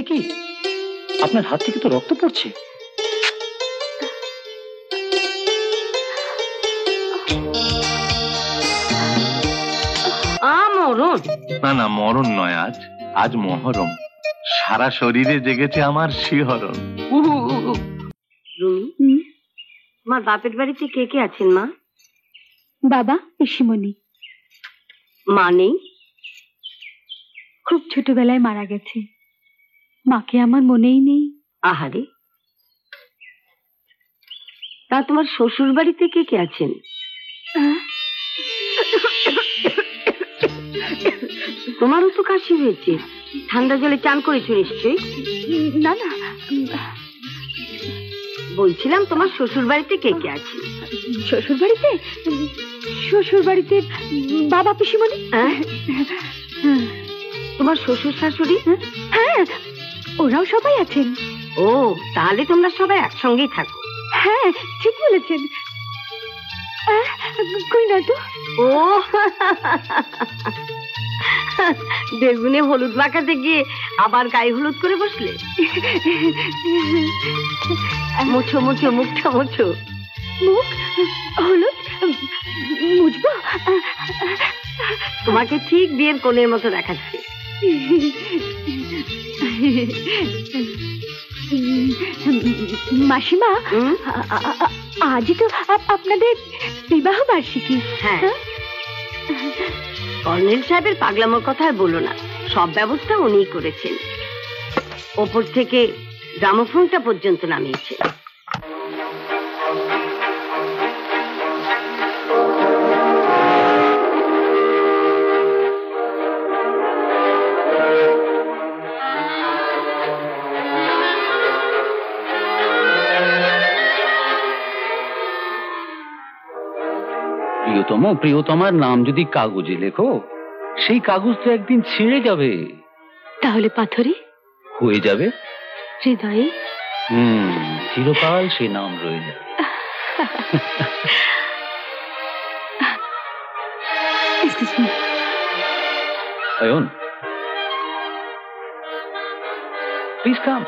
কি আপনার হাত থেকে তো রক্ত পড়ছে। না না, মরণ নয়, আজ আজ মহরম। সারা শরীরে জেগেছে আমার শিহরণ। রুমি, তোমার বাপের বাড়িতে কে কে আছেন মা? বাবা, পিসিমণি। মা নেই? খুব ছোটবেলায় মারা গেছে, মাকে আমার মনেই নেই। আহারে, তা তোমার শ্বশুর বাড়িতে কে কে আছেন? তোমারও তো কাশি হয়েছে, ঠান্ডা জলে চান করেছো নিশ্চয়ই? না না, বলছিলাম তোমার শ্বশুর বাড়িতে কে কে আছে? শ্বশুর বাড়িতে? শ্বশুর বাড়িতে বাবা, পিসিমণি। তোমার শ্বশুর শাশুড়ি? হ্যাঁ, ওরাও সবাই আছেন। ও, তাহলে তোমরা সবাই একসঙ্গেই থাকো। হ্যাঁ, ঠিক বলেছেন। কই না তো। ও, বেগুনে হলুদ মাখাতে গিয়ে আবার গায়ে হলুদ করে বসলে? মুছো মুছো, মুখটা মুছো। মুখ হলুদ মুছবো? তোমাকে ঠিক বিয়ের কোণের মতো দেখাচ্ছে। মাসিমা, আজই তো আপনাদের বিবাহ বার্ষিকী। হ্যাঁ, কর্নেল সাহেবের পাগলামোর কথা আর বলো না, সব ব্যবস্থা উনিই করেছেন। ওপর থেকে গ্রামোফোনটা পর্যন্ত নামিয়েছে। প্রিয়তম, প্রিয়তমার নাম যদি কাগজে লেখো, সেই কাগজ তো একদিন ছিঁড়ে যাবে। তাহলে পাথরে হয়ে যাবে হৃদয়ে। চিরকাল সে নাম রয়ে যাবে। Ayan, please come.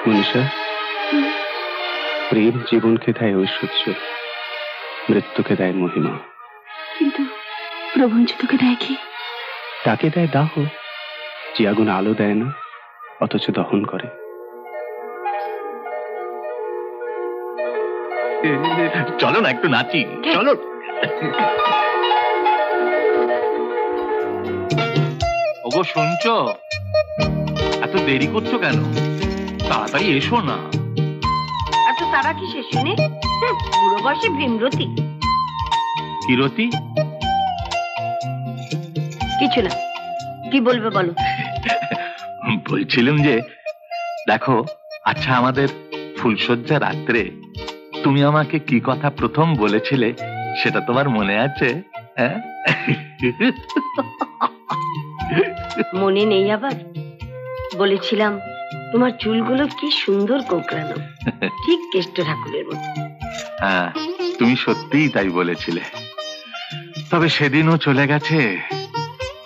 মনীষা, প্রেম জীবনকে দেয় ঐশ্বর্য, মৃত্যুকে দেয় মহিমা। কিন্তু প্রভঞ্জ তোকে দেয় কি? তাকে দেয় দাহ, যে আগুন আলো দেয় না অথচ দহন করে। চলো না একটু নাচি, চলো। ওগো, শুনছো? এত দেরি করছো কেন? তাড়াতাড়ি এসো না। এত তারা কি শেষ শুনে? বুড়ো বয়সে ভীমরতি। কি রতি? কিছু না, কি বলবে বলো। বলছিলাম যে দেখো, আচ্ছা আমাদের ফুলশয্যা রাত্রে তুমি আমাকে কি কথা প্রথম বলেছিলে সেটা তোমার মনে আছে? মনে নেই আবার? বলেছিলাম তোমার চুলগুলো কি সুন্দর কোঁকড়ানো, ঠিক কেষ্ট ঠাকুরের মতো। হ্যাঁ, তুমি সত্যিই তাই বলেছিলে। তবে সেদিনও চলে গেছে,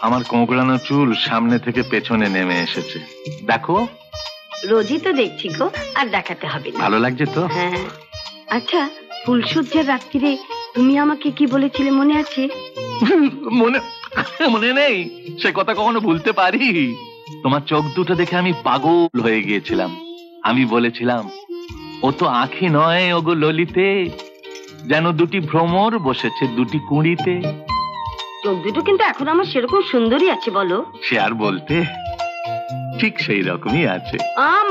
আমার কোঁকড়ানো চুল সামনে থেকে পেছনে নেমে এসেছে। দেখো, রোজই তো দেখছি গো, আর দেখাতে হবে না। ভালো লাগছে তো? হ্যাঁ। আচ্ছা, ফুলশয্যার রাত্রিরে তুমি আমাকে কি বলেছিলে মনে আছে? মনে নেই? সে কথা কখনো ভুলতে পারি? তোমার চোখ দুটো দেখে আমি পাগল হয়ে গিয়েছিলাম। আমি বলেছিলাম, ও তো আঁখি নয় ওগো ললিতে, যেন দুটি ভ্রমর বসেছে দুটি কুঁড়িতে। চোখ দুটো কিন্তু এখন আমার সেরকম সুন্দরই আছে বলো। সে আর বলতে, ঠিক সেই রকমই আছে।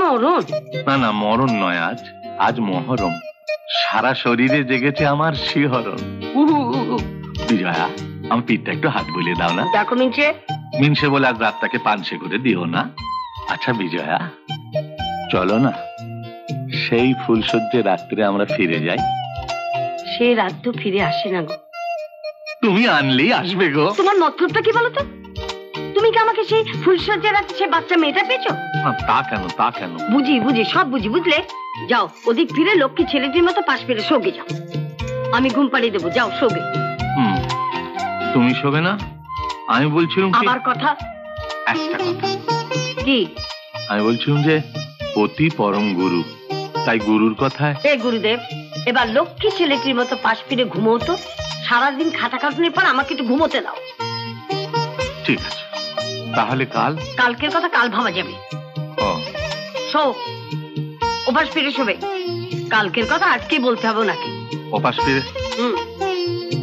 মরণ? না না, মরণ নয়, আজ আজ মহরম। সারা শরীরে জেগেছে আমার শিহরণ। বিজয়া, আমার পিঠটা একটু হাত বুলিয়ে দাও না। দেখো মিনসে, মিনসে বলে আজ রাতটাকে পানসে করে দিও না। আচ্ছা বিজয়া, চলো না সেই ফুলশয্যা রাত্রে আমরা ফিরে যাই। সে রাত তো ফিরে আসে না গো। তুমি আনলেই আসবে গো। তোমার মতলবটা কি বলো তো? তুমি কি আমাকে সেই ফুলশয্যা রাতে সে বাচ্চা মেয়েটা পেয়েছো? তা কেন, তা কেন? বুঝি বুঝি, সব বুঝি, বুঝলে? যাও ওদিক ফিরে লক্ষ্মী ছেলেটির মতো পাশ ফিরে শোকে যাও। আমি ঘুম পাড়িয়ে দেবো, যাও শোবে। তুমি শোবে না? আমি বলছিলাম কি- আবার কথা? একটা কথা। কি? আমি বলছিলাম যে অতি পরম গুরু, তাই গুরুর কথায়। এ গুরুদেব, এবার লক্ষ্মী ছেলেটির মতো পাশ ফিরে ঘুমোও তো। সারাদিন খাটাখাটুনির পর আমাকে একটু ঘুমোতে দাও। ঠিক আছে, তাহলে কাল। কালকের কথা কাল ভাবা যাবে। ও, শো, ওপাশ ফিরে শোবে। কালকের কথা আজকেই বলতে হবে নাকি? ওপাশ ফিরে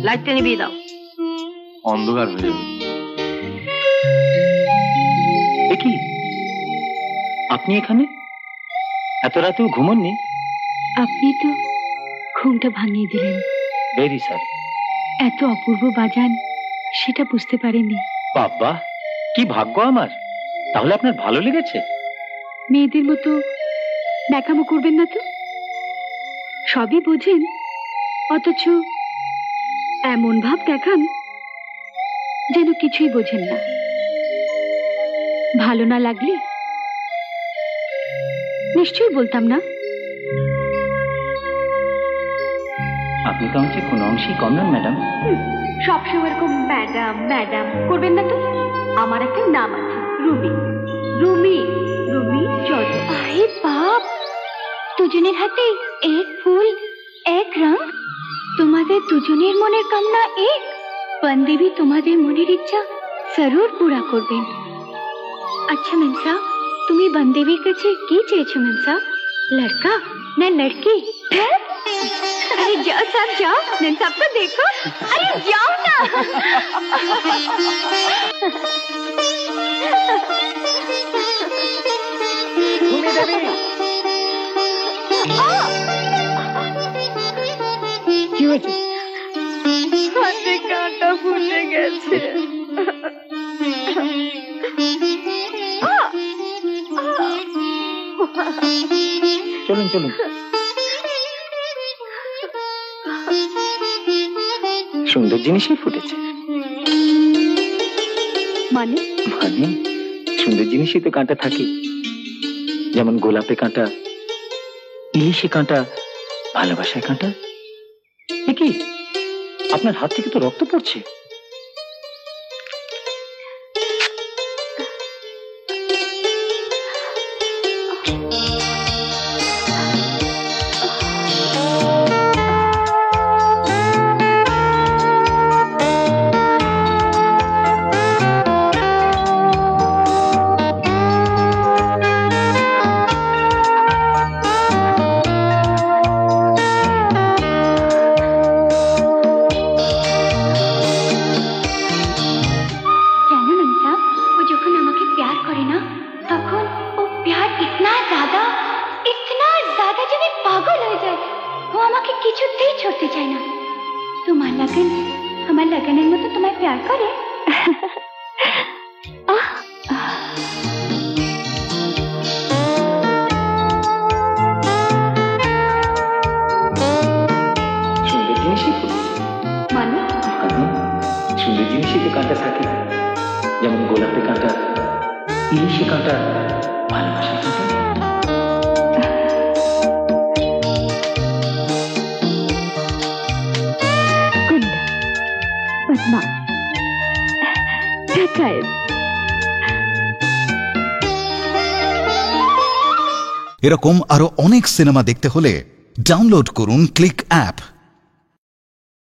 লাইটটা নিভিয়ে দাও। অন্ধকার হয়ে যাবে। এ কি, আপনি এখানে? এত রাতেও ঘুমননি? আপনি তো ঘুমটা ভাঙিয়ে দিলেন। Very sorry. এত অপূর্ব বাজান সেটা বুঝতে পারেনি। বাবা, কি ভাগ্য আমার! তাহলে আপনার ভালো লেগেছে? মেয়েদের মতো দেখামো করবেন না তো। সবই বোঝেন, অথচ এমন ভাব দেখান যেন কিছুই বোঝেন না। ভালো না লাগলে নিশ্চয়ই বলতাম না। আপনি তো আমাকে কোনো অংশেই কম নন ম্যাডাম। সবসময় এরকম ম্যাডাম ম্যাডাম করবেন না তো। আমার একটা নাম আছে, রুমি। রুমি, রুমি চলো। আরে বাপ, দুজনের হাতে এক ফুল এক রং। তোমাদের দুজনের মনের কামনা এক। বন্দেবী তোমাদের মনের ইচ্ছা জরুর পুরা করবেন। আচ্ছা মেম সাহেব, তুমি বন্দেবীর কাছে কি চেয়েছো মেম সাহেব? লড়কা না লড়কি? अरे जाओ साहब जाओ, मेम साहब को देखो। अरे जाओ ना। ভূমি দেবী, কি হয়েছে? হাতে কাঁটা ফুটে গেছে। চলুন চলুন। সুন্দর জিনিসই ফুটেছে। মানে মানে সুন্দর জিনিসই তো কাঁটা থাকে, যেমন গোলাপে কাঁটা, ইলিশে কাঁটা, ভালোবাসায় কাঁটা। এ কি, আপনার হাত থেকে তো রক্ত পড়ছে। छोड़ते चाय ना। तुम्हार लगन हमार लगনের মতো তোমায় প্যার করে। সুন্দর জিনিসই মানে সুন্দর জিনিসই তো কাঁটা থাকে, যেমন গোলাপে কাঁটা, ইলিশে কাঁটা, ভালোবাসা কাঁটা। এরকম আরো অনেক সিনেমা দেখতে হলে ডাউনলোড করুন ক্লিক অ্যাপ।